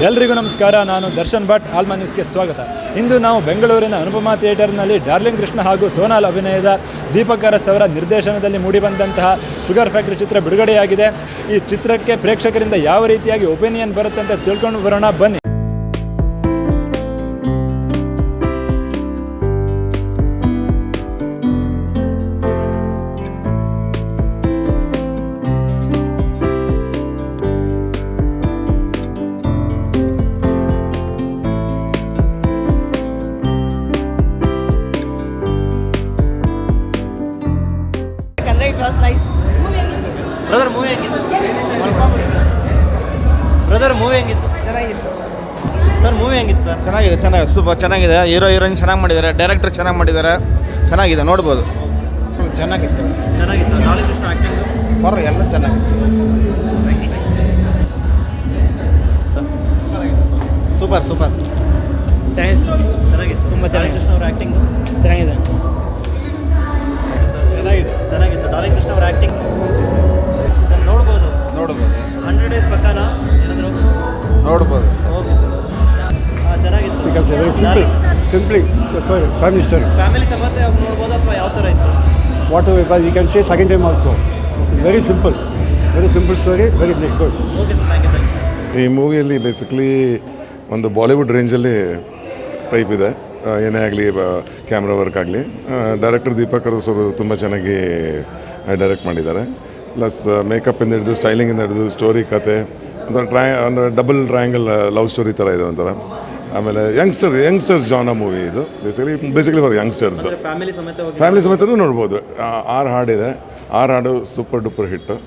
ಎಲ್ರಿಗೂ ನಮಸ್ಕಾರ. ನಾನು ದರ್ಶನ್ ಭಟ್. ಆಲ್ಮಾ ನ್ಯೂಸ್ಗೆ ಸ್ವಾಗತ. ಇಂದು ನಾವು ಬೆಂಗಳೂರಿನ ಅನುಪಮಾ ಥಿಯೇಟರ್ನಲ್ಲಿ ಡಾರ್ಲಿಂಗ್ ಕೃಷ್ಣ ಹಾಗೂ ಸೋನಾಲ್ ಅಭಿನಯದ ದೀಪಕ್ ಅರಸ್ ಅವರ ನಿರ್ದೇಶನದಲ್ಲಿ ಮೂಡಿಬಂದಂತಹ ಶುಗರ್ ಫ್ಯಾಕ್ಟ್ರಿ ಚಿತ್ರ ಬಿಡುಗಡೆಯಾಗಿದೆ. ಈ ಚಿತ್ರಕ್ಕೆ ಪ್ರೇಕ್ಷಕರಿಂದ ಯಾವ ರೀತಿಯಾಗಿ ಒಪಿನಿಯನ್ ಬರುತ್ತೆ ಅಂತ ತಿಳ್ಕೊಂಡು ಬರೋಣ ಬನ್ನಿ. It was nice. Brother movie ಹೆಂಗಿತ್ತು? ಚೆನ್ನಾಗಿತ್ತು. ಸರ್ ಮೂವಿ ಹೆಂಗಿತ್ತು ಸರ್? ಚೆನ್ನಾಗಿದೆ, ಸೂಪರ್ ಚೆನ್ನಾಗಿದೆ. ಹೀರೋಯಿನ್ ಚೆನ್ನಾಗಿ ಮಾಡಿದ್ದಾರೆ, ಡೈರೆಕ್ಟರ್ ಚೆನ್ನಾಗಿ ಮಾಡಿದ್ದಾರೆ, ಚೆನ್ನಾಗಿದೆ, ನೋಡ್ಬೋದು. ಚೆನ್ನಾಗಿತ್ತು. ಡಾರ್ಲಿಂಗ್ ಕೃಷ್ಣ ಆ್ಯಕ್ಟಿಂಗು ಎಲ್ಲ ಚೆನ್ನಾಗಿತ್ತು. ಸೂಪರ್ ಚೆನ್ನಾಗಿತ್ತು. ತುಂಬ ಡಾರ್ಲಿಂಗ್ ಕೃಷ್ಣ ಅವರ ಆ್ಯಕ್ಟಿಂಗು ಚೆನ್ನಾಗಿತ್ತು. ಡಾರ್ಲಿಂಗ್ ಕೃಷ್ಣ ಅವರ ಆ್ಯಕ್ಟಿಂಗ್ ನೋಡ್ಬೋದು. 100 days ಪ್ರಕಾರ ಏನಾದರೂ ನೋಡ್ಬೋದು. Okay sir. ಚೆನ್ನಾಗಿತ್ತು. Simply, for Prime Minister. Family ಸಮೇತ ನೋಡ್ಬೋದು ಅಥವಾ ಯಾವ ಥರ ಇತ್ತು? Whatever, you can say second time also. It's very simple story, very good. Okay sir, thank you. ಈ ಮೂವಿಯಲ್ಲಿ ಬೇಸಿಕಲಿ ಒಂದು ಬಾಲಿವುಡ್ ರೇಂಜಲ್ಲಿ ಟೈಪ್ ಇದೆ. ಏನೇ ಆಗಲಿ, ಕ್ಯಾಮ್ರಾ ವರ್ಕ್ ಆಗಲಿ, ಡೈರೆಕ್ಟರ್ ದೀಪಕ್ ಅರಸ್ ಅವರು ತುಂಬ ಚೆನ್ನಾಗಿ ಡೈರೆಕ್ಟ್ ಮಾಡಿದ್ದಾರೆ. ಪ್ಲಸ್ ಮೇಕಪ್ಪಿಂದ ಹಿಡಿದು ಸ್ಟೈಲಿಂಗಿಂದ ಹಿಡಿದು ಸ್ಟೋರಿ ಕತೆ ಒಂದು ಡಬಲ್ ಟ್ರಯಾಂಗಲ್ ಲವ್ ಸ್ಟೋರಿ ಥರ ಇದೆ ಒಂಥರ. ಆಮೇಲೆ ಯಂಗ್ಸ್ಟರ್ಸ್ ಜಾನ ಮೂವಿ ಇದು. Basically for youngsters. ಫ್ಯಾಮಿಲಿ ಸಮೇತನೂ ನೋಡ್ಬೋದು. 6 ಹಾಡಿದೆ. 6 ಹಾಡು ಸೂಪರ್ ಡೂಪರ್ ಹಿಟ್ಟು,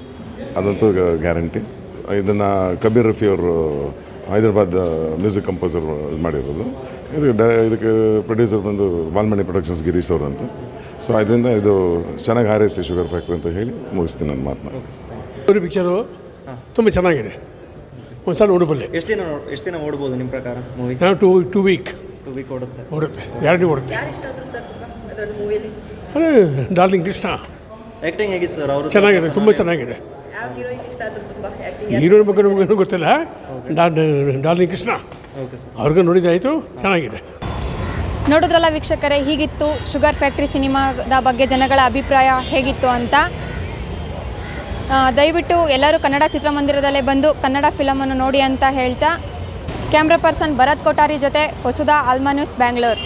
ಅದಂತೂ ಗ್ಯಾರಂಟಿ. ಇದನ್ನು ಕಬೀರ್ ರಫಿ ಅವರು ಹೈದರಾಬಾದ್ ಮ್ಯೂಸಿಕ್ ಕಂಪೋಸರ್ ಮಾಡಿರೋದು. ಇದಕ್ಕೆ ಪ್ರೊಡ್ಯೂಸರ್ ಬಂದು ಬಾಲ್ಮಣಿ ಪ್ರೊಡಕ್ಷನ್ಸ್ ಗಿರೀಶ್ ಅವರು ಅಂತ. ಸೊ ಅದರಿಂದ ಇದು ಚೆನ್ನಾಗಿ ಹಾರೈಸಿ ಶುಗರ್ ಫ್ಯಾಕ್ಟ್ರಿ ಅಂತ ಹೇಳಿ ಮುಗಿಸ್ತೀನಿ ನನ್ನ ಮಾತನ್ನ. ಪಿಕ್ಚರು ತುಂಬ ಚೆನ್ನಾಗಿದೆ, ಒಂದ್ಸಲ ನೋಡಬಲ್ಲೆ. ಎಷ್ಟು ದಿನ ಓಡ್ಬೋದು ನಿಮ್ಮ ಪ್ರಕಾರ ಮೂವಿ? ನಾವು ಟೂ ವೀಕ್ ಓಡುತ್ತೆ. ಗ್ಯಾರಂಟಿ ಓಡುತ್ತೆ. ಅದೇ ಡಾರ್ಲಿಂಗ್ ಕೃಷ್ಣ ಆ್ಯಕ್ಟಿಂಗ್ ಹೇಗಿತ್ತು ಸರ್? ಅವರು ಚೆನ್ನಾಗಿದೆ, ತುಂಬ ಚೆನ್ನಾಗಿದೆ. ಹೀರೋಯಿನ್ ಬಗ್ಗೆ ನಮಗೇನು ಗೊತ್ತಿಲ್ಲ. ಡಾರ್ಲಿಂಗ್ ಕೃಷ್ಣ ಅವ್ರಿಗೂ ನೋಡಿದ್ದಾಯಿತು, ಚೆನ್ನಾಗಿದೆ. ನೋಡಿದ್ರಲ್ಲ ವೀಕ್ಷಕರೇ, ಹೀಗಿತ್ತು ಶುಗರ್ ಫ್ಯಾಕ್ಟ್ರಿ ಸಿನಿಮಾದ ಬಗ್ಗೆ ಜನಗಳ ಅಭಿಪ್ರಾಯ ಹೇಗಿತ್ತು ಅಂತ. ದಯವಿಟ್ಟು ಎಲ್ಲರೂ ಕನ್ನಡ ಚಿತ್ರಮಂದಿರದಲ್ಲೇ ಬಂದು ಕನ್ನಡ ಫಿಲಮನ್ನು ನೋಡಿ ಅಂತ ಹೇಳ್ತಾ, ಕ್ಯಾಮ್ರಾ ಪರ್ಸನ್ ಭರತ್ ಕೊಠಾರಿ ಜೊತೆ ಹೊಸದಾ, ಆಲ್ಮಾ ನ್ಯೂಸ್, ಬ್ಯಾಂಗ್ಳೂರ್.